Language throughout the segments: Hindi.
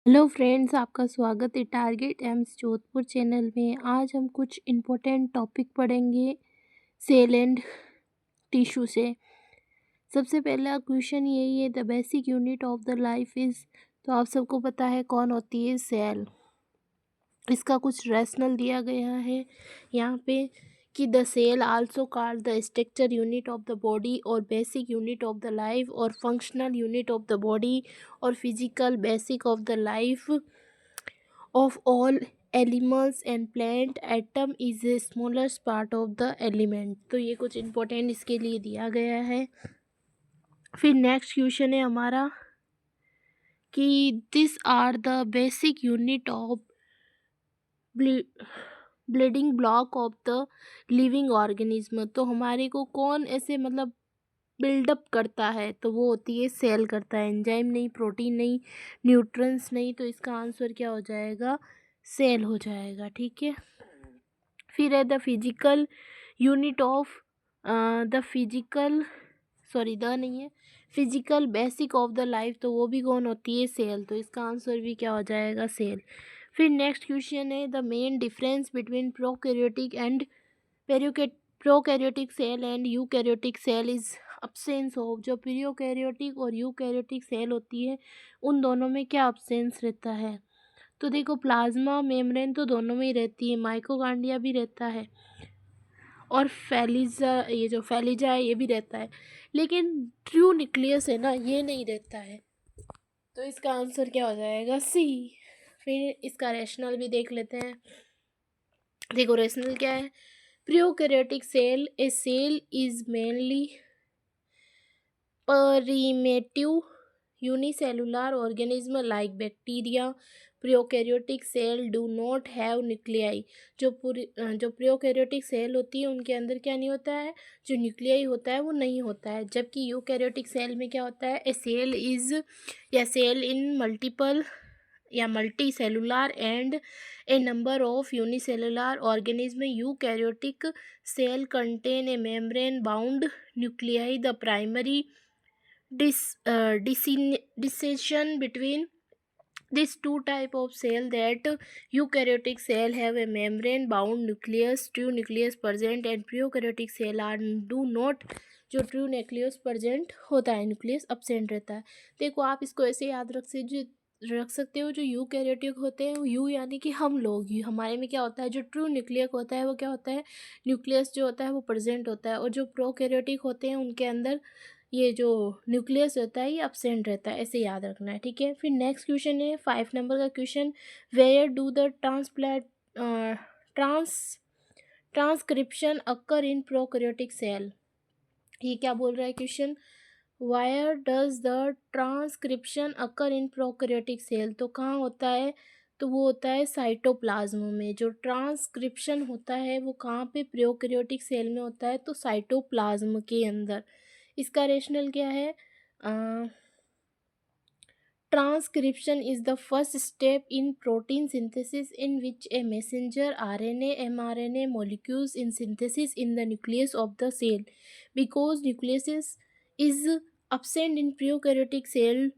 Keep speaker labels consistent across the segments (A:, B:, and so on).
A: हेलो फ्रेंड्स, आपका स्वागत है टारगेट एम्स जोधपुर चैनल में। आज हम कुछ इम्पोर्टेंट टॉपिक पढ़ेंगे सेल एंड टिश्यू से। सबसे पहला क्वेश्चन यही है, the basic unit of the life is. तो आप सबको पता है कौन होती है सेल। इसका कुछ रैशनल दिया गया है यहाँ पे कि the cell also called the structure unit of the body और basic unit of the life और functional unit of the body और physical basic of the life of all animals and plant. atom is the smallest part of the element। तो ये कुछ इम्पोर्टेंट इसके लिए दिया गया है। फिर नेक्स्ट क्वेश्चन है हमारा कि this are the basic unit of bleeding block of the living organism. तो हमारे को कौन ऐसे मतलब बिल्डअप करता है, तो वो होती है सेल करता है। एंजाइम नहीं, प्रोटीन नहीं, न्यूट्रंस नहीं, तो इसका आंसर क्या हो जाएगा? सेल हो जाएगा। ठीक है। फिर है the physical unit of the physical sorry the नहीं है, physical basic of the life, तो वो भी कौन होती है? सेल। तो इसका आंसर भी क्या हो जाएगा? सेल। फिर नेक्स्ट क्वेश्चन है the main difference between prokaryotic and prokaryotic cell and eukaryotic cell is absence of. जो प्रोकैरियोटिक और यूकैरियोटिक सेल होती है उन दोनों में क्या अब्सेंस रहता है? तो देखो, प्लाज्मा मेम्ब्रेन तो दोनों में ही रहती है, माइटोकॉन्ड्रिया भी रहता है और फैलिजा, ये जो फैलिजा है ये भी रहता है, लेकिन ट्रू न्यूक्लियस है ना, ये नहीं रहता है। तो इसका आंसर क्या हो जाएगा? सी। फिर इसका रैशनल भी देख लेते हैं। देखो रैशनल क्या है, prokaryotic cell a cell is mainly primitive unicellular organism like bacteria. Prokaryotic cell do not have nuclei. जो प्रोकैरियोटिक सेल होती है उनके अंदर क्या नहीं होता है? जो न्यूक्लियाई होता है वो नहीं होता है। जबकि यूकैरियोटिक सेल में क्या होता है? ए सेल इज या सेल इन मल्टीपल या multicellular and a number of unicellular organism. Eukaryotic cell contain a membrane bound nuclei. The primary distinction between these two type of cell that eukaryotic cell have a membrane bound nucleus, true nucleus present, and prokaryotic cell are do not। जो ट्रू न्यूक्लियस प्रेजेंट होता है, न्यूक्लियस अब्सेंट रहता है। देखो आप इसको ऐसे याद रख सकते हो। जो यूकैरियोटिक होते हैं, यू यानी कि हम लोग, हमारे में क्या होता है? जो ट्रू न्यूक्लियस होता है वो क्या होता है? न्यूक्लियस जो होता है वो प्रेजेंट होता है। और जो प्रोकैरियोटिक होते हैं उनके अंदर ये जो न्यूक्लियस होता है ये अब्सेंट रहता है, ऐसे याद रखना है। ठीक है। फिर नेक्स्ट क्वेश्चन है 5 नंबर का question, where do the trans transcription occur in prokaryotic cell. ये क्या बोल रहा है question? Where does the transcription occur in prokaryotic cell. तो कहाँ होता है? तो वो होता है साइटोप्लाज्म में। जो ट्रांसक्रिप्शन होता है वो कहाँ पे? प्रोकैरियोटिक सेल में होता है, तो साइटोप्लाज्म के अंदर। इसका रेशनल क्या है? Transcription is the first step in protein synthesis in which A messenger RNA mRNA molecules in synthesis in the nucleus of the cell because nucleus is absent in prokaryotic cell,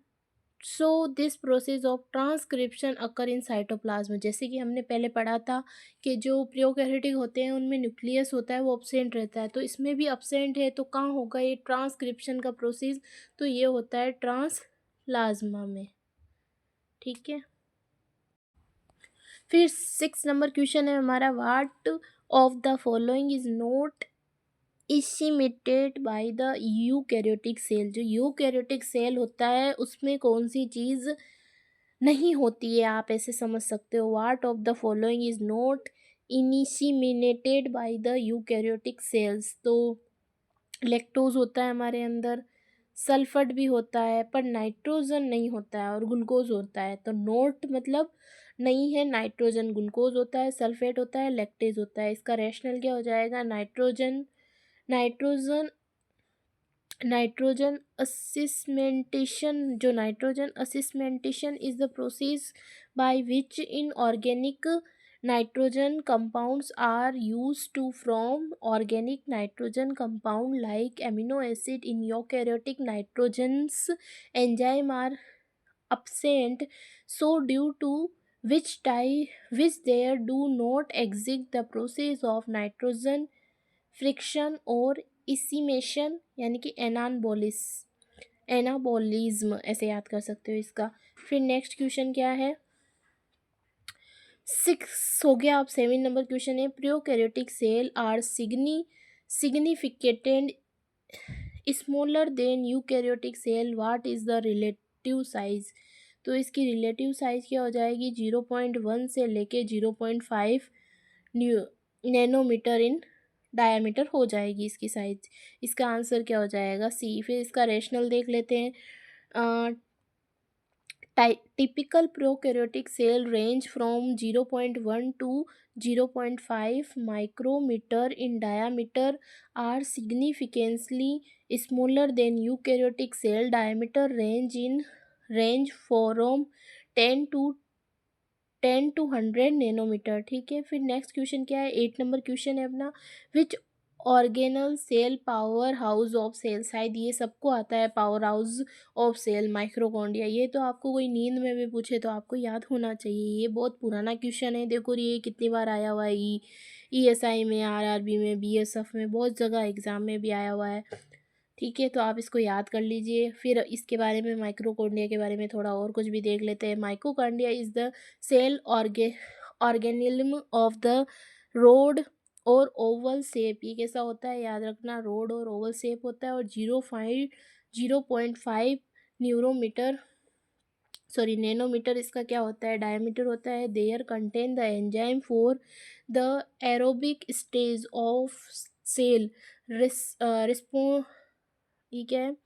A: so this process of transcription occur in cytoplasm. जैसे कि हमने पहले पढ़ा था कि जो प्रोकैरियोटिक होते हैं उनमें न्यूक्लियस होता है वो अब्सेंट रहता है, तो इसमें भी अब्सेंट है, तो कहाँ होगा ये ट्रांसक्रिप्शन का प्रोसेस? तो ये होता है ट्रांसप्लाज्मा में। ठीक है। फिर 6 नंबर क्वेश्चन है हमारा, what of the following is not assimilated by the eukaryotic cell. जो यूकैरियोटिक सेल होता है उसमें कौन सी चीज़ नहीं होती है? आप ऐसे समझ सकते हो, what of the following is not assimilated by the eukaryotic cells. तो लैक्टोज होता है हमारे अंदर, सल्फर भी होता है, पर नाइट्रोजन नहीं होता है, और ग्लूकोज होता है। तो नोट मतलब नहीं है, नाइट्रोजन, ग्लूकोज होता है, सल्फेट होता है, लैक्टेज होता है। इसका रैशनल क्या हो जाएगा? Nitrogen nitrogen nitrogen assimilation. जो nitrogen assimilation is the process by which inorganic nitrogen compounds are used to form organic nitrogen compound like amino acid in eukaryotic nitrogens enzyme are absent, so due to which there do not exist the process of nitrogen friction और इसीमेशन यानी कि एनाबोलिज्म ऐसे याद कर सकते हो इसका। फिर नेक्स्ट क्वेश्चन क्या है, 6 हो गया। अब 7 नंबर क्वेश्चन है, prokaryotic cell are significant smaller than eukaryotic cell, what is the relative size. तो इसकी रिलेटिव साइज क्या हो जाएगी, 0.1 से लेके 0.5 नैनोमीटर इन डायामीटर हो जाएगी इसकी साइज। इसका आंसर क्या हो जाएगा, सी। फिर इसका रेशनल देख लेते हैं। typical prokaryotic cell range from 0.1 to 0.5 micrometer in diameter, are significantly smaller than eukaryotic cell. Diameter range from 10 to 100 nanometre. ठीक है, फिर नेक्स्ट क्वेश्चन क्या है, 8 नंबर क्वेश्चन है अपना, which organelle cell power house of cell. शायद ये सबको आता है, power house of cell mitochondria. ये तो आपको कोई नींद में भी पूछे तो आपको याद होना चाहिए, ये बहुत पुराना क्वेश्चन है। देखो ये कितनी बार आया हुआ है, ईएसआई में, आरआरबी में, बीएसएफ में, बहुत जगह एग्जाम में भी आया हुआ है। ठीक है, तो आप इसको याद कर लीजिए। फिर इसके बारे में, माइक्रोकॉन्ड्रिया के बारे में थोड़ा और कुछ भी देख लेते हैं। Mitochondria is the cell organism of the rod और ओवल शेप। ये कैसा होता है, याद रखना, रोड और ओवल शेप होता है। और 0.5 नैनोमीटर इसका क्या होता है, डायमीटर होता है। There contain the enzyme for the aerobic stage of cell ये क्या है,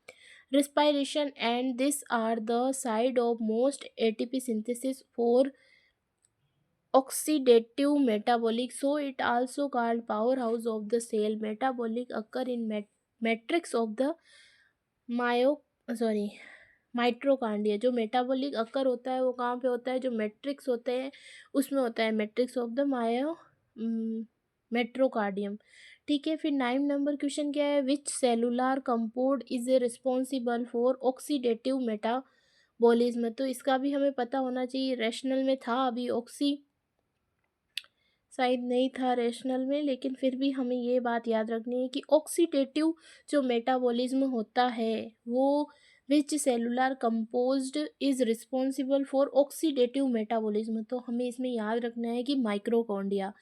A: respiration, and these are the side of most ATP synthesis for oxidative metabolic, so it also called powerhouse of the cell. Metabolic occur in matrix of the मायो माइट्रोकांडिया। जो मेटाबॉलिक अकर होता है वो कहाँ पे होता है, जो मैट्रिक्स होते हैं उसमें होता है, मैट्रिक्स ऑफ द मेट्रोकार्डियम। ठीक है, फिर 9 नंबर क्वेश्चन क्या है, which cellular compound is responsible for oxidative metabolism. तो इसका भी हमें पता होना चाहिए, रेशनल में था, अभी ऑक्सी शायद नहीं था रेशनल में, लेकिन फिर भी हमें ये बात याद रखनी है कि ऑक्सीडेटिव जो मेटाबॉलिज्म होता है वो which cellular composed is responsible for oxidative metabolism. तो हमें इसमें याद रखना है कि माइक्रोकॉन्ड्रिया,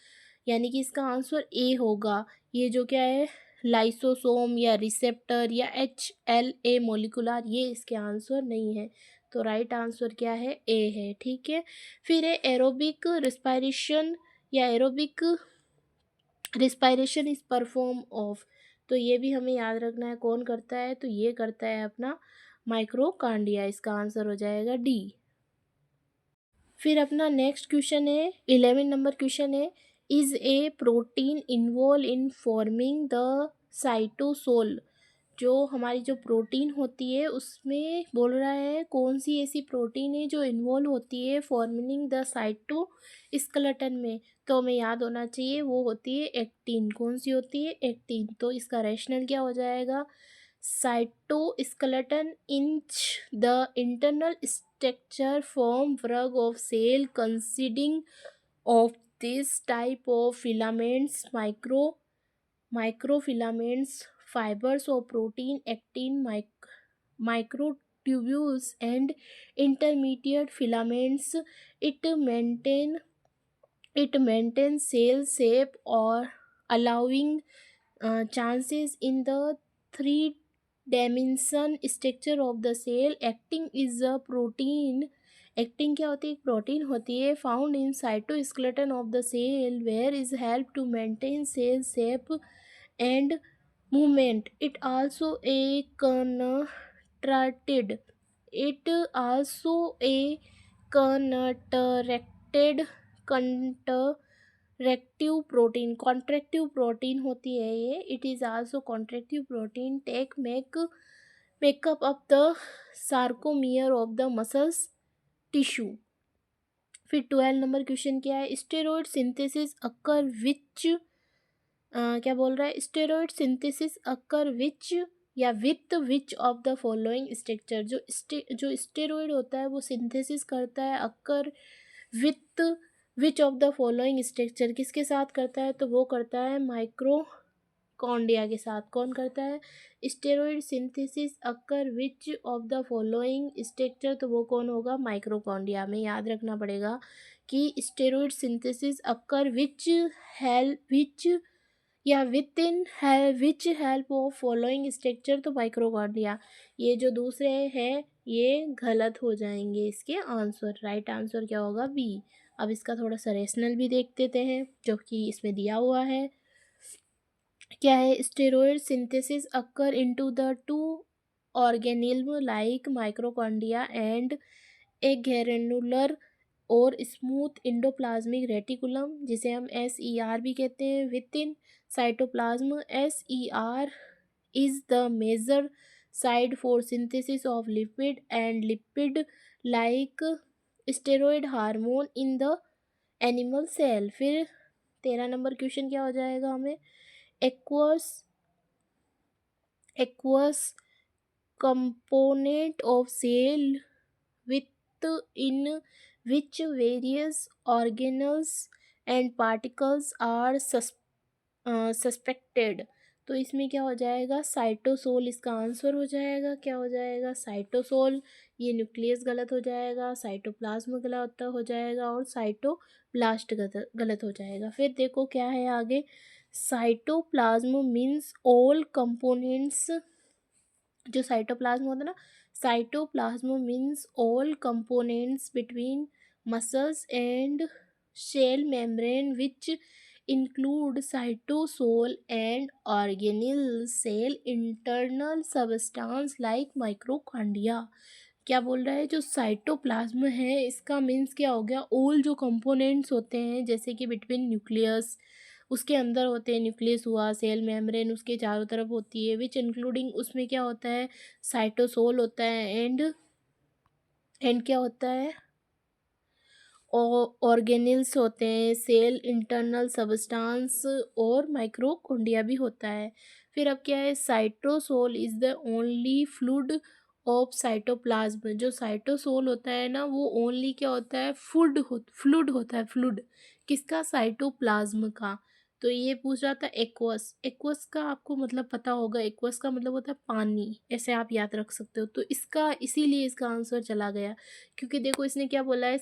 A: यानी कि इसका आंसर ए होगा। ये जो क्या है, लाइसोसोम या रिसेप्टर या HLA मोलिकुलर, ये इसके आंसर नहीं है। तो राइट आंसर क्या है, ए है। ठीक है, फिर है एरोबिक रिस्पायरेशन या aerobic respiration is perform of. तो ये भी हमें याद रखना है, कौन करता है, तो ये करता है अपना माइक्रोकांडिया। इसका आंसर हो जाएगा डी। फिर अपना नेक्स्ट क्वेश्चन है, 11 नंबर क्वेश्चन है, is a protein involve in forming the cytosol. जो हमारी जो प्रोटीन होती है उसमें बोल रहा है कौन सी ऐसी प्रोटीन है जो इन्वॉल्व होती है फॉर्मिंग द साइटोस्केलेटन में। तो हमें याद होना चाहिए वो होती है एक्टिन। कौन सी होती है, एक्टिन। तो इसका रेशनल क्या हो जाएगा, cytoskeleton inch the internal structure form work of cell consisting of this type of filaments microfilaments, fibers of protein, actin, microtubules, and intermediate filaments. It maintains cell shape or allowing chances in the three dimension structure of the cell. Actin is a protein, actin क्या होती है, एक प्रोटीन होती है, found in cytoskeleton of the cell where is help to maintain cell shape and movement. It also a contracted contractive protein, contractive protein होती है ये। It is also contractive protein make up of the sarcomere of the muscles tissue। फिर 12 नंबर क्वेश्चन क्या है, स्टेरॉइड सिंथेसिस अकर विच क्या बोल रहा है, स्टेरॉइड सिंथेसिस अकर विच या with which of the following structure, जो स्टेरॉइड होता है वो सिंथेसिस करता है occur with which of the following structure, किसके साथ करता है, तो वो करता है माइक्रोकॉन्डिया के साथ। कौन करता है, steroid synthesis occur which of the following structure, तो वो कौन होगा, माइक्रोकॉन्डिया में। याद रखना पड़ेगा कि स्टेरॉइड सिंथेसिस अक्कर विच या with in which help of following structure, तो माइक्रोकॉन्डिया। ये जो दूसरे हैं ये गलत हो जाएंगे, इसके आंसर राइट आंसर क्या होगा, बी। अब इसका थोड़ा सा रेशनल भी देख देते हैं जो कि इसमें दिया हुआ है। क्या है, steroid synthesis occur into the two organism like माइक्रोकॉन्डिया एंड ए ग्रैन्युलर और स्मूथ इंडोप्लाज्मिक रेटिकुलम, जिसे हम SER भी कहते हैं, with in cytoplasm. SER is the major side for synthesis of lipid and lipid like steroid hormone in the animal cell. फिर 13 नंबर क्वेश्चन क्या हो जाएगा हमें, aqueous component of cell within which various organelles and particles are suspected, तो इसमें क्या हो जाएगा, साइटोसोल इसका आंसर हो जाएगा। क्या हो जाएगा, साइटोसोल। ये न्यूक्लियस गलत हो जाएगा, साइटोप्लाज्म गलत हो जाएगा और साइटोप्लास्ट गलत हो जाएगा। फिर देखो क्या है आगे, साइटोप्लाज्म मीन्स ऑल कंपोनेंट्स, जो साइटोप्लाज्म होता है ना, cytoplasm means all components between muscles and cell membrane which include cytosol and organelle cell internal substance like माइक्रोकॉन्डिया। क्या बोल रहा है, जो साइटोप्लाज्म है इसका मीन्स क्या हो गया, ऑल जो कंपोनेंट्स होते हैं जैसे कि बिटवीन न्यूक्लियस, उसके अंदर होते हैं, न्यूक्लियस हुआ, सेल मेम्ब्रेन उसके चारों तरफ होती है, विच इंक्लूडिंग उसमें क्या होता है, साइटोसोल होता है एंड क्या होता है, ऑर्गेनिल्स होते हैं, सेल इंटरनल सबस्टांस और माइक्रोकोंडिया भी होता है। फिर अब क्या है, cytosol is the only fluid of cytoplasm, जो साइटोसोल होता है ना वो ओनली क्या होता है, फ्लूइड होता है, फ्लूइड किसका, साइटोप्लाज्म का। तो ये पूछ रहा था एक्वस का आपको मतलब पता होगा, एक्वस का मतलब होता है पानी, ऐसे आप याद रख सकते हो। तो इसका इसीलिए इसका आंसर चला गया, क्योंकि देखो इसने क्या बोला है,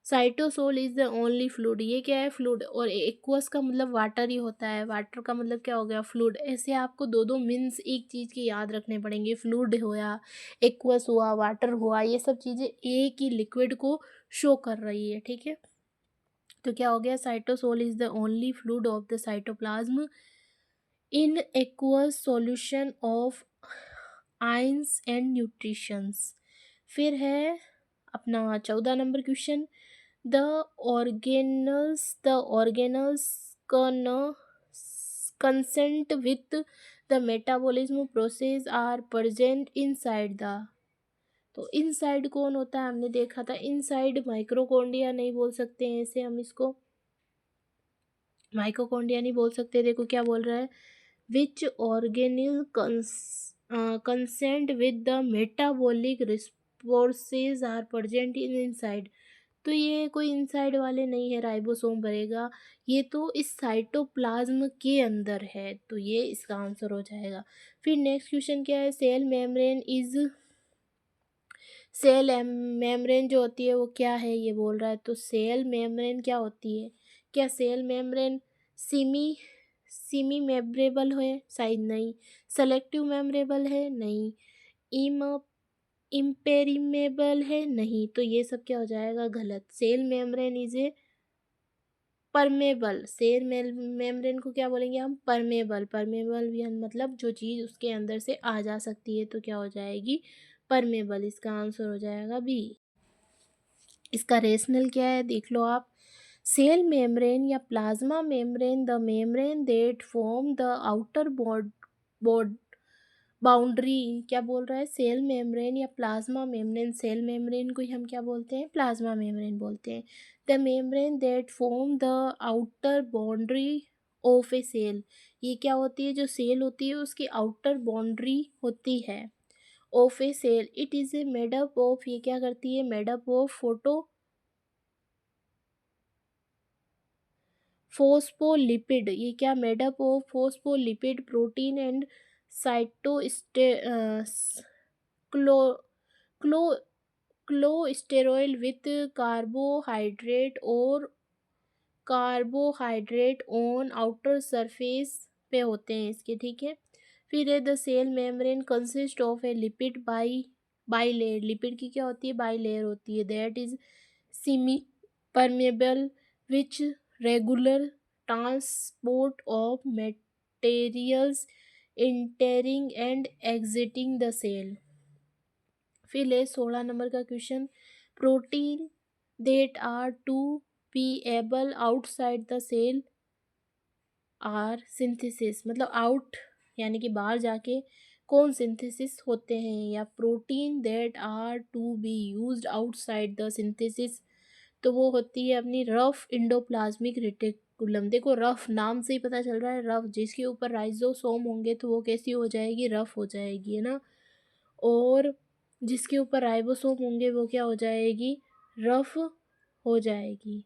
A: cytosol is the only fluid, ये क्या है, फ्लूइड, और एक्वस का मतलब वाटर ही होता है, वाटर का मतलब क्या हो गया, फ्लूइड। ऐसे आपको दो दो मीन्स एक चीज़ के याद रखने पड़ेंगे, फ्लूइड हुआ, एक्वस हुआ, वाटर हुआ, ये सब चीज़ें एक ही लिक्विड को शो कर रही है, ठीक है। तो क्या हो गया, cytosol is the only fluid of the cytoplasm in aqueous solution of ions and nutritions. फिर है अपना 14 number question, the organelles consent with the metabolism process are present inside the, तो इनसाइड कौन होता है, हमने देखा था इनसाइड माइक्रोकोंडिया नहीं बोल सकते हैं इसे, हम इसको माइक्रोकोंडिया नहीं बोल सकते। देखो क्या बोल रहा है, which organelle consent with the metabolic responses are present in inside, तो ये कोई इनसाइड वाले नहीं है, राइबोसोम भरेगा, ये तो इस साइटोप्लाज्म के अंदर है, तो ये इसका आंसर हो जाएगा। फिर नेक्स्ट क्वेश्चन क्या है, सेल मेम्ब्रेन जो होती है वो क्या है, ये बोल रहा है। तो सेल मेम्ब्रेन क्या होती है, क्या सेल मेम्ब्रेन सिमी मेम्ब्रेबल है, शायद नहीं, सेलेक्टिव मेम्ब्रेबल है, नहीं, इम इम्पेरिमेबल है, नहीं, तो ये सब क्या हो जाएगा, गलत। Cell membrane is a permeable, cell membrane को क्या बोलेंगे हम, परमेबल भी मतलब जो चीज़ उसके अंदर से आ जा सकती है, तो क्या हो जाएगी, परमेबल, इसका आंसर हो जाएगा बी। इसका रेशनल क्या है देख लो आप, सेल मेम्ब्रेन या plasma membrane, the membrane that form the outer board boundary, क्या बोल रहा है, सेल मेम्ब्रेन या प्लाज्मा मेम्ब्रेन, सेल मेम्ब्रेन को ही हम क्या बोलते हैं, प्लाज्मा मेम्ब्रेन बोलते हैं। The membrane that form the outer boundary of a cell, ये क्या होती है, जो सेल होती है उसकी आउटर बाउंड्री होती है of a cell. It is a made up of, ये क्या करती है, मेड अप ऑफ फोस्फोलिपिड, ये क्या made up of phospholipid protein and साइटोस्टे क्लो क्लो क्लोस्टेरॉल विथ कार्बोहाइड्रेट और कार्बोहाइड्रेट ऑन आउटर सरफेस पे होते हैं इसके, ठीक है। फिर है the cell membrane consist of a lipid bilayer, lipid की क्या होती है, बाई लेयर होती है, that is semi permeable which regular transport of materials entering and exiting the cell. फिर ले 16 नंबर का question, protein that are to be able outside the cell are synthesis, मतलब आउट यानी कि बाहर जाके कौन सिंथेसिस होते हैं, या protein that are to be used outside the synthesis, तो वो होती है अपनी रफ इंडोप्लाज्मिक रेटिकुलम। देखो रफ नाम से ही पता चल रहा है, रफ, जिसके ऊपर राइजोसोम होंगे तो वो कैसी हो जाएगी, रफ हो जाएगी, है ना। और जिसके ऊपर राइबोसोम होंगे वो क्या हो जाएगी, रफ हो जाएगी।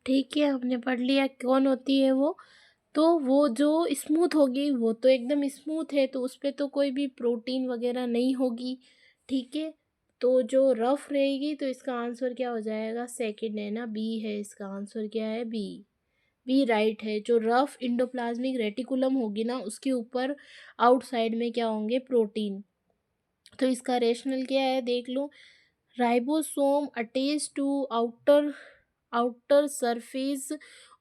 A: ठीक है, हमने पढ़ लिया कौन होती है वो। तो वो जो स्मूथ होगी वो तो एकदम स्मूथ है, तो उस पर तो कोई भी प्रोटीन वगैरह नहीं होगी, ठीक है। तो जो रफ रहेगी तो इसका आंसर क्या हो जाएगा, सेकंड है ना, बी है, इसका आंसर क्या है, बी। बी राइट है, जो रफ इंडोप्लाज्मिक रेटिकुलम होगी ना उसके ऊपर आउटसाइड में क्या होंगे, प्रोटीन। तो इसका रेशनल क्या है देख लो, ribosome attach to outer surface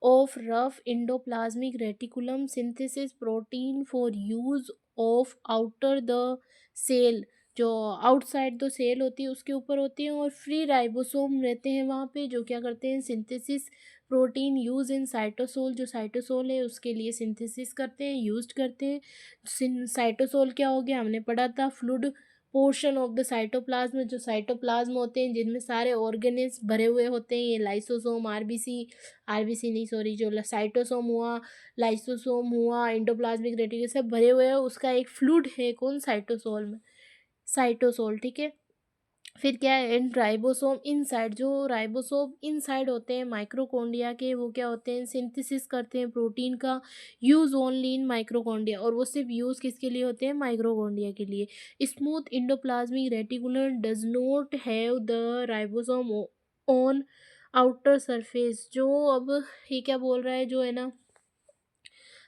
A: of rough endoplasmic reticulum synthesis protein for use of outer the cell, जो आउटसाइड द सेल होती है उसके ऊपर होती है, और फ्री राइबोसोम रहते हैं वहाँ पे, जो क्या करते हैं, synthesis protein use in cytosol, जो साइटोसोल है उसके लिए सिंथेसिस करते हैं, यूज करते हैं। साइटोसोल क्या हो गया, हमने पढ़ा था, fluid portion of the cytoplasm, जो साइटोप्लाज्म होते हैं जिनमें सारे ऑर्गेनेल्स भरे हुए होते हैं, ये लाइसोसोम, आरबीसी नहीं सॉरी, जो साइटोसोम हुआ, लाइसोसोम हुआ, एंडोप्लाज्मिक रेटिकुलम सब भरे हुए हैं, उसका एक फ्लूइड है कौन, साइटोसोल में, साइटोसोल, ठीक है। फिर क्या है, एंड राइबोसोम इनसाइड, जो राइबोसोम इनसाइड होते हैं माइक्रोकोंडिया के, वो क्या होते हैं, सिंथेसिस करते हैं प्रोटीन का, यूज ओनली इन माइक्रोकोंडिया, और वो सिर्फ यूज किसके लिए होते हैं, माइक्रोकोंडिया के लिए। Smooth endoplasmic reticulum does not have the ribosome on outer surface, जो अब ये क्या बोल रहा है, जो है ना,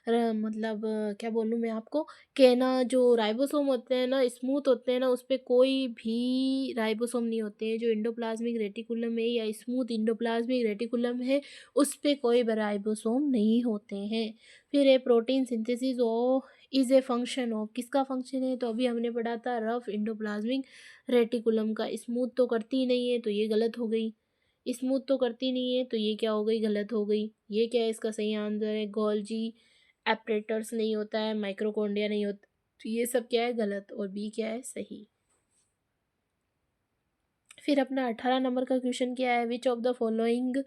A: मतलब क्या बोलूँ मैं आपको, कि ना जो राइबोसोम होते हैं ना, स्मूथ होते हैं ना, उस पे कोई भी राइबोसोम नहीं होते हैं, जो इंडोप्लाज्मिक रेटिकुलम है या स्मूथ इंडोप्लाज्मिक रेटिकुलम है उस पे कोई भी राइबोसोम नहीं होते हैं। फिर है प्रोटीन सिंथेसिस ओ इज़ ए फंक्शन ऑफ, किसका फंक्शन है, तो अभी हमने पढ़ा था रफ इंडोप्लाज्मिक रेटिकुलम का। स्मूथ तो करती ही नहीं है तो ये गलत हो गई, स्मूथ तो करती नहीं है तो ये क्या हो गई, गलत हो गई। ये क्या है, इसका सही आंसर है गोल्जी एपरेटर्स नहीं होता है, माइक्रोकोंडिया नहीं होता, तो ये सब क्या है, गलत, और बी क्या है, सही। फिर अपना 18 नंबर का क्वेश्चन क्या है, which of the following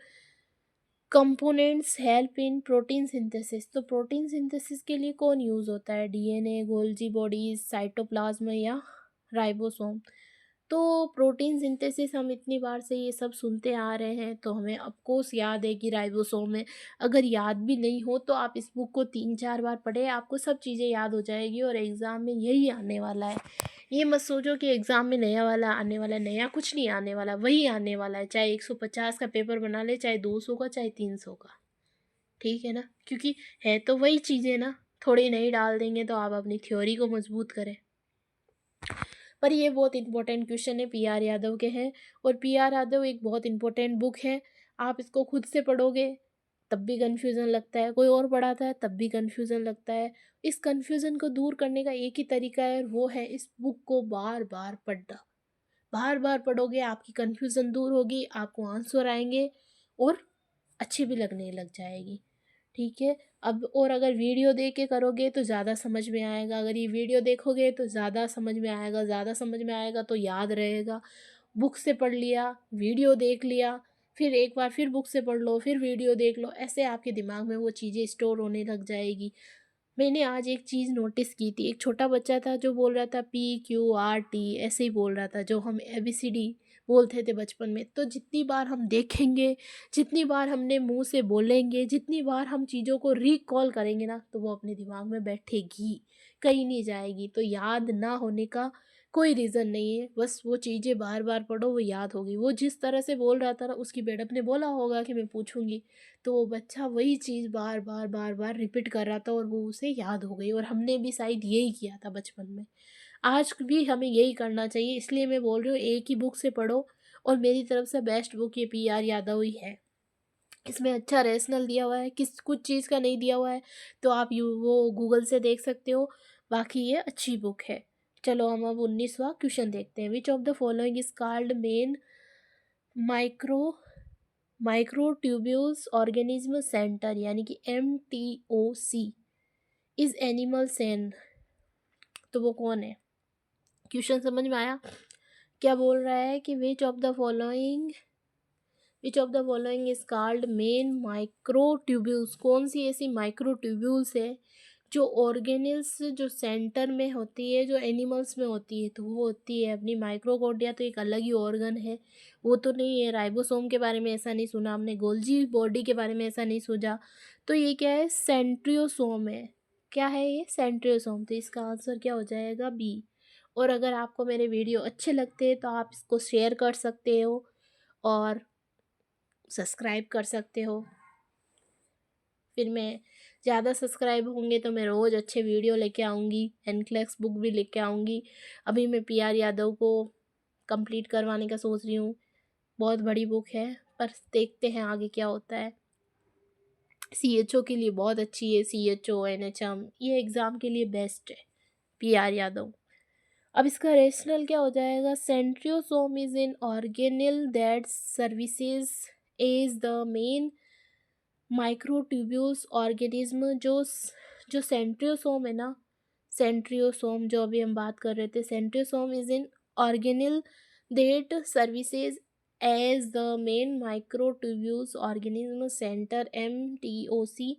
A: components help in protein synthesis, तो प्रोटीन सिंथेसिस के लिए कौन यूज़ होता है, डीएनए, गोल्जी बॉडीज, साइटोप्लाज्म या राइबोसोम। तो प्रोटीन सिंथेसिस हम इतनी बार से ये सब सुनते आ रहे हैं तो हमें ऑफकोर्स याद है कि राइबोसोम है। अगर याद भी नहीं हो तो आप इस बुक को 3-4 बार पढ़े, आपको सब चीज़ें याद हो जाएगी, और एग्ज़ाम में यही आने वाला है। ये मत सोचो कि एग्ज़ाम में नया वाला आने वाला है, नया कुछ नहीं आने वाला, वही आने वाला है, चाहे 150 का पेपर बना ले, चाहे 200 का, चाहे 300 का, ठीक है ना, क्योंकि है तो वही चीज़ें ना, थोड़ी नहीं डाल देंगे तो आप अपनी थ्योरी को मजबूत करें। पर ये बहुत इंपॉर्टेंट क्वेश्चन है, पीआर यादव के हैं, और पीआर यादव एक बहुत इंपॉर्टेंट बुक है। आप इसको खुद से पढ़ोगे तब भी कन्फ्यूज़न लगता है, कोई और पढ़ाता है तब भी कन्फ्यूज़न लगता है। इस कन्फ्यूज़न को दूर करने का एक ही तरीका है, वो है इस बुक को बार बार पढ़ना। बार बार पढ़ोगे आपकी कन्फ्यूज़न दूर होगी, आपको आंसर आएंगे, और अच्छी भी लगने लग जाएगी, ठीक है। अब और अगर वीडियो देख के करोगे तो ज़्यादा समझ में आएगा, अगर ये वीडियो देखोगे तो ज़्यादा समझ में आएगा, ज़्यादा समझ में आएगा तो याद रहेगा, बुक से पढ़ लिया, वीडियो देख लिया, फिर एक बार फिर बुक से पढ़ लो, फिर वीडियो देख लो, ऐसे आपके दिमाग में वो चीज़ें स्टोर होने लग जाएगी। मैंने आज एक चीज़ नोटिस की थी, एक छोटा बच्चा था जो बोल रहा था PQRT, ऐसे ही बोल रहा था जो हम ABCD बोलते थे बचपन में। तो जितनी बार हम देखेंगे, जितनी बार हमने मुंह से बोलेंगे, जितनी बार हम चीज़ों को रिकॉल करेंगे ना, तो वो अपने दिमाग में बैठेगी, कहीं नहीं जाएगी। तो याद ना होने का कोई रीज़न नहीं है, बस वो चीज़ें बार बार पढ़ो, वो याद होगी। वो जिस तरह से बोल रहा था ना, उसकी मैडम ने बोला होगा कि मैं पूछूंगी, तो वो बच्चा वही चीज़ बार बार बार बार रिपीट कर रहा था और वो उसे याद हो गई। और हमने भी शायद यही किया था बचपन में, आज भी हमें यही करना चाहिए। इसलिए मैं बोल रही हूँ, एक ही बुक से पढ़ो, और मेरी तरफ से बेस्ट बुक ये PR यादव ही है। इसमें अच्छा रेशनल दिया हुआ है, किस कुछ चीज़ का नहीं दिया हुआ है तो आप वो गूगल से देख सकते हो। बाकी ये अच्छी बुक है। चलो हम अब 19वां क्वेश्चन देखते हैं। Which of the following is called main micro microtubules organism centre, यानी कि MTOC इज एनिमल सेल। तो वो कौन है? क्वेश्चन समझ में आया? क्या बोल रहा है कि which of the following is called main microtubules, कौन सी ऐसी माइक्रोट्यूब्यूल्स है जो ऑर्गेनिल्स जो सेंटर में होती है, जो एनिमल्स में होती है। तो वो होती है अपनी माइक्रोकोडिया, तो एक अलग ही ऑर्गन है, वो तो नहीं है। राइबोसोम के बारे में ऐसा नहीं सुना हमने, गोल्जी बॉडी के बारे में ऐसा नहीं सोचा। तो ये क्या है? सेंट्रियोसोम है। क्या है ये? सेंट्रियोसोम। तो इसका आंसर क्या हो जाएगा? B। और अगर आपको मेरे वीडियो अच्छे लगते हैं तो आप इसको शेयर कर सकते हो और सब्सक्राइब कर सकते हो। फिर मैं ज़्यादा सब्सक्राइब होंगे तो मैं रोज़ अच्छे वीडियो लेके आऊँगी, एनक्लेक्स बुक भी लेके आऊँगी। अभी मैं PR यादव को कंप्लीट करवाने का सोच रही हूँ। बहुत बड़ी बुक है, पर देखते हैं आगे क्या होता है। CHO के लिए बहुत अच्छी है, CHO NHM, ये एग्ज़ाम के लिए बेस्ट है PR यादव। अब इसका रेशनल क्या हो जाएगा? Centrosome is in organelle that services as the main microtubules organism. जो सेंट्रियोसोम है ना, सेंट्रियोसोम जो अभी हम बात कर रहे थे, centrosome is in organelle that services as the main microtubules organism center MTOC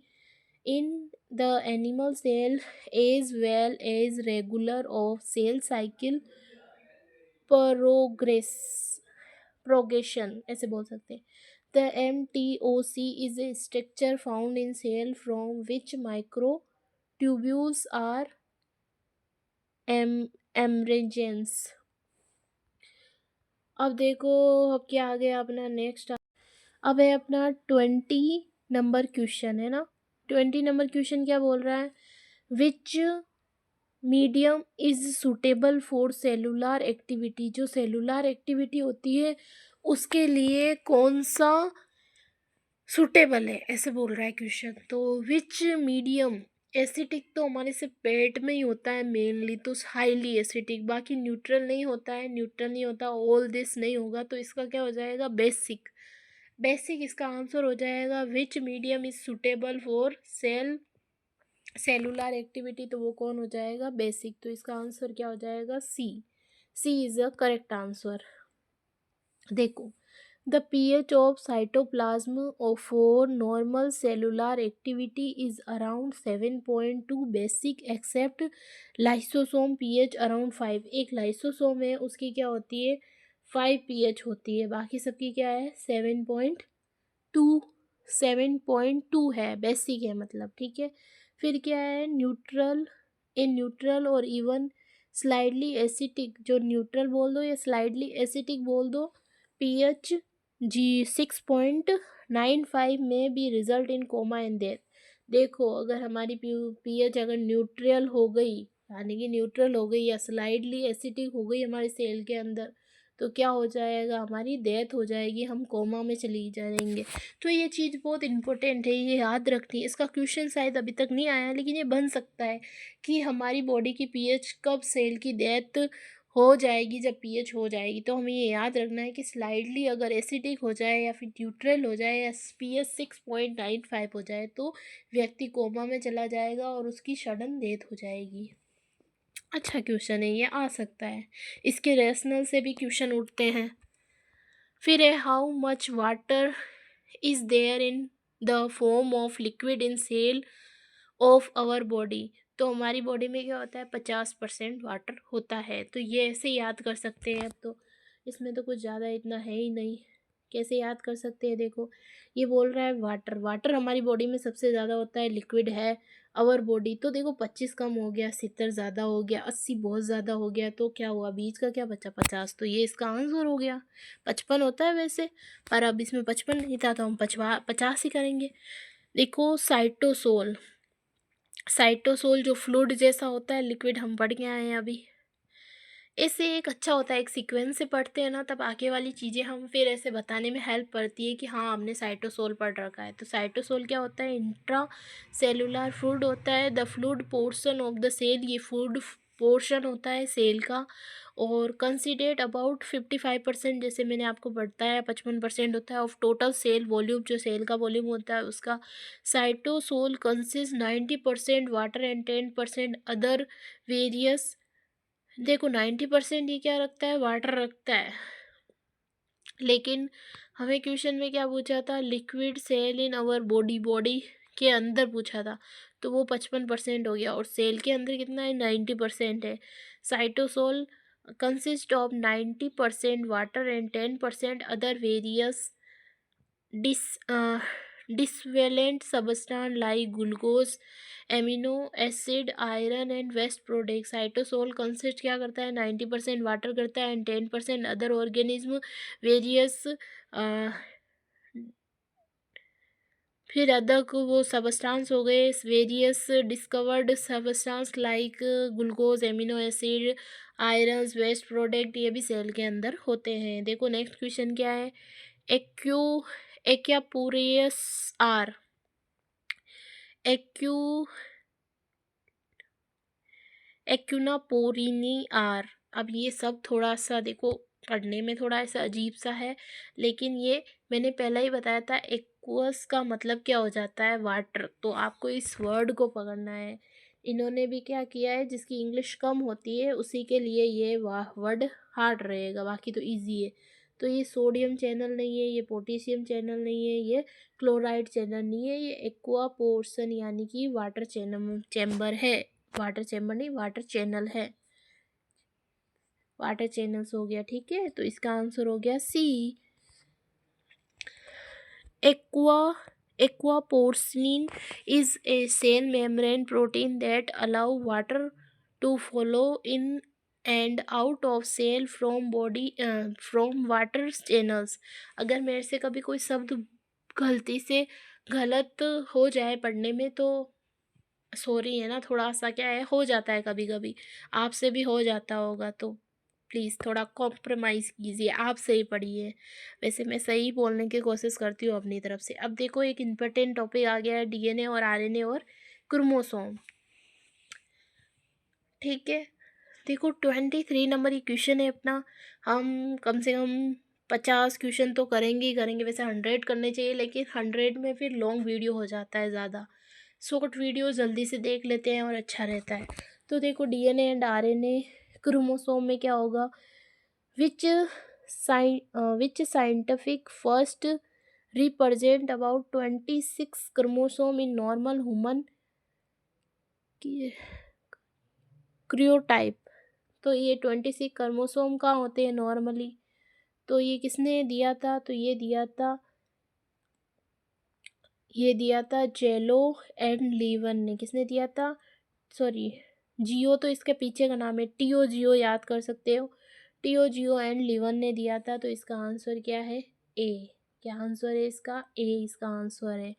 A: in the animal cell, as well as regular of cell cycle progress progression, ऐसे बोल सकते हैं। The MTOC is a structure found in cell from which microtubules are emergence। अब देखो, अब क्या आ गया अपना नेक्स्ट। अब है अपना 20 नंबर क्वेश्चन, है ना। 20 नंबर क्वेश्चन क्या बोल रहा है? विच medium is suitable for cellular activity, जो सेलुलर एक्टिविटी होती है उसके लिए कौन सा सुटेबल है, ऐसे बोल रहा है क्वेश्चन। तो विच मीडियम, एसिडिक तो हमारे से पेट में ही होता है मेनली, तो हाईली एसिडिक, बाकी न्यूट्रल नहीं होता है, न्यूट्रल नहीं होता, ऑल दिस नहीं होगा। तो इसका क्या हो जाएगा? बेसिक। बेसिक इसका आंसर हो जाएगा। विच medium is suitable for cellular activity, तो वो कौन हो जाएगा? बेसिक। तो इसका आंसर क्या हो जाएगा? C is a correct answer. देखो, the pH of cytoplasm for normal cellular activity is around 7.2 basic except lysosome pH around 5। एक लाइसोसोम है, उसकी क्या होती है? 5 pH होती है, बाकी सबकी क्या है? 7.2। 7.2 है, बेसिक है मतलब, ठीक है। फिर क्या है? न्यूट्रल, इन न्यूट्रल और इवन स्लाइडली एसिटिक, जो न्यूट्रल बोल दो या स्लाइडली एसिटिक बोल दो, pH जी 6.95 में भी result in coma and death. देखो, अगर हमारी pH अगर न्यूट्रल हो गई, यानी कि न्यूट्रल हो गई या स्लाइडली एसिटिक हो गई हमारे सेल के अंदर, तो क्या हो जाएगा? हमारी डेथ हो जाएगी, हम कोमा में चली जाएंगे। तो ये चीज़ बहुत इंपॉर्टेंट है, ये याद रखनी है। इसका क्वेश्चन शायद अभी तक नहीं आया, लेकिन ये बन सकता है कि हमारी बॉडी की pH कब सेल की डेथ हो जाएगी, जब pH हो जाएगी। तो हमें ये याद रखना है कि स्लाइडली अगर एसिडिक हो जाए या फिर न्यूट्रल हो जाए या pH 6.95 हो जाए तो व्यक्ति कोमा में चला जाएगा और उसकी सडन डेथ हो जाएगी। अच्छा क्वेश्चन है, ये आ सकता है। इसके रेशनल से भी क्वेश्चन उठते हैं। फिर है how much water is there in the form of liquid in cell of our body. तो हमारी बॉडी में क्या होता है, 50% वाटर होता है। तो ये ऐसे याद कर सकते हैं। अब तो इसमें तो कुछ ज़्यादा इतना है ही नहीं, कैसे याद कर सकते हैं। देखो ये बोल रहा है वाटर, वाटर हमारी बॉडी में सबसे ज़्यादा होता है, लिक्विड है आवर बॉडी। तो देखो 25 कम हो गया, 70 ज़्यादा हो गया, 80 बहुत ज़्यादा हो गया, तो क्या हुआ, बीच का क्या बचा, 50। तो ये इसका आंसर हो गया। 55 होता है वैसे, पर अब इसमें 55 नहीं था तो हम 50 ही करेंगे। देखो साइटोसोल, साइटोसोल जो फ्लूइड जैसा होता है, लिक्विड, हम पढ़ के आए हैं अभी। इससे एक अच्छा होता है, एक सीक्वेंस से पढ़ते हैं ना, तब आगे वाली चीज़ें हम फिर ऐसे बताने में हेल्प करती है कि हाँ हमने साइटोसोल पढ़ रखा है। तो साइटोसोल क्या होता है, इंट्रा सेलुलर फ्लूइड होता है, the fluid portion of the cell, ये फ्लूइड पोर्शन होता है सेल का। और कंसिडर्ड अबाउट 55%, जैसे मैंने आपको बताया 55% होता है ऑफ टोटल सेल वॉल्यूम, जो सेल का वॉल्यूम होता है उसका। Cytosol consist 90% water and 10% other various. देखो 90% ये क्या रखता है, वाटर रखता है, लेकिन हमें क्वेश्चन में क्या पूछा था, liquid cell in our body, body के अंदर पूछा था, तो वो 55% हो गया। और सेल के अंदर कितना है, 90% है। Cytosol consist of 90% water and 10% other various डिस dissolved substance like glucose, amino acid, iron and waste product. Cytosol consist क्या करता है, 90% वाटर करता है एंड 10% अदर ऑर्गेनिज्म वेरियस। फिर अदर को वो सबस्टांस हो गए, various discovered substance like glucose, amino acid, iron, waste product, ये भी सेल के अंदर होते हैं। देखो नेक्स्ट क्वेश्चन क्या है, एक्यू एक्यापुरियस आर, एक्यू एक्यूनापोरिनी आर। अब ये सब थोड़ा सा देखो पढ़ने में थोड़ा ऐसा अजीब सा है, लेकिन ये मैंने पहले ही बताया था, एक्वस का मतलब क्या हो जाता है, वाटर। तो आपको इस वर्ड को पकड़ना है। इन्होंने भी क्या किया है, जिसकी इंग्लिश कम होती है उसी के लिए ये वर्ड हार्ड रहेगा, बाकी तो इजी है। तो ये सोडियम चैनल नहीं है, ये पोटेशियम चैनल नहीं है, ये क्लोराइड चैनल नहीं है, ये एक्वा पोर्शन यानी कि वाटर चैनल चैम्बर है। वाटर चैम्बर नहीं, वाटर चैनल है, वाटर चैनल्स हो गया। ठीक है, तो इसका आंसर हो गया C, aqua aquaporin is a cell membrane protein that allow water to flow in and out of cell from body from water channels. अगर मेरे से कभी कोई शब्द गलती से गलत हो जाए पढ़ने में तो सॉरी है ना, थोड़ा सा क्या है, हो जाता है कभी कभी, आपसे भी हो जाता होगा, तो प्लीज़ थोड़ा कॉम्प्रोमाइज़ कीजिए, आप सही पढ़िए। वैसे मैं सही बोलने की कोशिश करती हूँ अपनी तरफ से। अब देखो एक इम्पोर्टेंट टॉपिक आ गया है, डीएनए और आरएनए और क्रोमोसोम। ठीक है, देखो 23 नंबर की क्वेश्चन है अपना। हम कम से कम 50 क्वेश्चन तो करेंगे ही करेंगे, वैसे 100 करने चाहिए, लेकिन 100 में फिर लॉन्ग वीडियो हो जाता है ज़्यादा। शॉर्ट वीडियो जल्दी से देख लेते हैं और अच्छा रहता है। तो देखो डीएनए एंड आरएनए क्रोमोसोम में क्या होगा, which which scientific first represent about 26 chromosome in normal human karyotype. तो ये 26 क्रोमोसोम का होते हैं नॉर्मली। तो ये किसने दिया था, तो ये दिया था जेलो एंड लीवन ने। किसने दिया था, सॉरी जियो तो इसके पीछे का नाम है, टीओ जियो याद कर सकते हो, टीओ जियो एंड लीवन ने दिया था। तो इसका आंसर क्या है, ए। क्या आंसर है इसका, ए इसका आंसर है।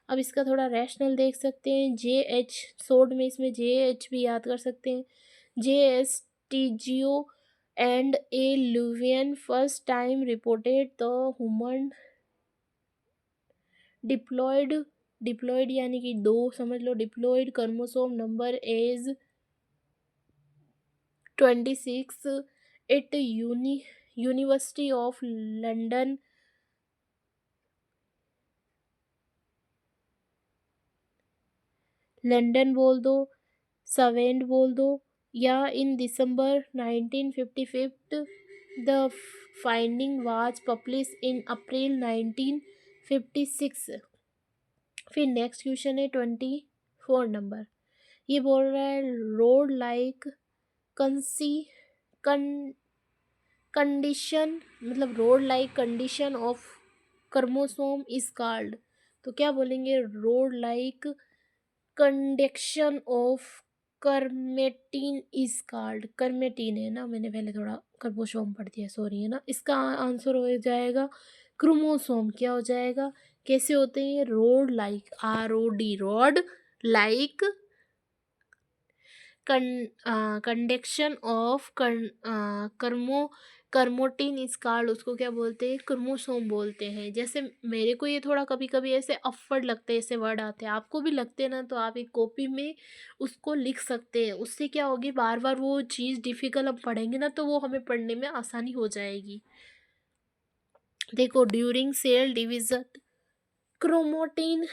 A: अब इसका थोड़ा रैशनल देख सकते हैं, जे एच शॉर्ट में इसमें जे एच भी याद कर सकते हैं, J S T Tjio and A Levan first time reported the human diploid, diploid यानी कि 2 समझ लो, diploid chromosome number as 26 at university of London, London बोल दो, सवेंड बोल दो, या in December 1955 the finding was publish in April 1956। फिर नेक्स्ट क्वेश्चन है 24 नंबर। ये बोल रहा है रोड लाइक कंसी कंडीशन, मतलब rod like condition of chromosome is called. तो क्या बोलेंगे, rod like conduction of chromatin is called. Chromatin है ना, मैंने पहले थोड़ा क्रोमोसोम पढ़ दिया, सॉरी, है ना। इसका आंसर हो जाएगा क्रोमोसोम। क्या हो जाएगा, कैसे होते हैं, rod like, ROD, rod like conduction of chromatin is called, उसको क्या बोलते हैं, क्रोमोसोम बोलते हैं। जैसे मेरे को ये थोड़ा कभी कभी ऐसे अफवर्ड लगते हैं, ऐसे वर्ड आते हैं, आपको भी लगते हैं ना, तो आप एक कॉपी में उसको लिख सकते हैं। उससे क्या होगी, बार बार वो चीज़ डिफ़िकल्ट हम पढ़ेंगे ना, तो वो हमें पढ़ने में आसानी हो जाएगी। देखो, during cell division chromatin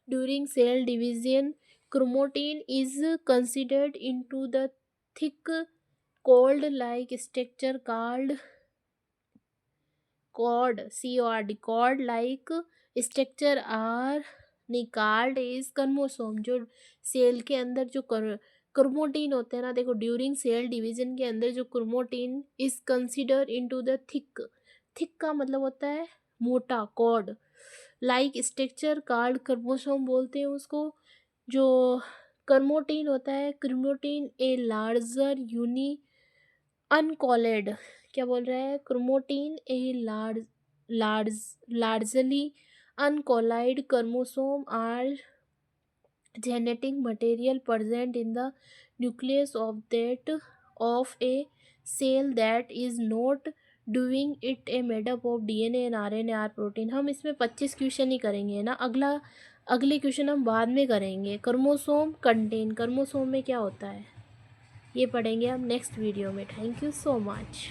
A: during cell division chromatin is considered into the thick cold like structure called cord like structure are called is chromosome. जो सेल के अंदर जो क्रोमोटीन होते हैं ना, देखो ड्यूरिंग सेल डिवीजन के अंदर जो chromatin is consider into the thick का मतलब होता है मोटा, cord like structure called chromosome बोलते हैं उसको। जो क्रोमोटीन होता है, क्रोमोटीन ए लार्जर यूनी अनकॉलेड, क्या बोल रहा है, chromatin a largely uncoiled chromosome are genetic material present in the nucleus of a cell that is not doing it a made up of DNA and RNA or protein। हम इसमें 25 क्वेश्चन ही करेंगे ना, अगले क्वेश्चन हम बाद में करेंगे। क्रोमोसोम में क्या होता है ये पढ़ेंगे हम नेक्स्ट वीडियो में। Thank you so much.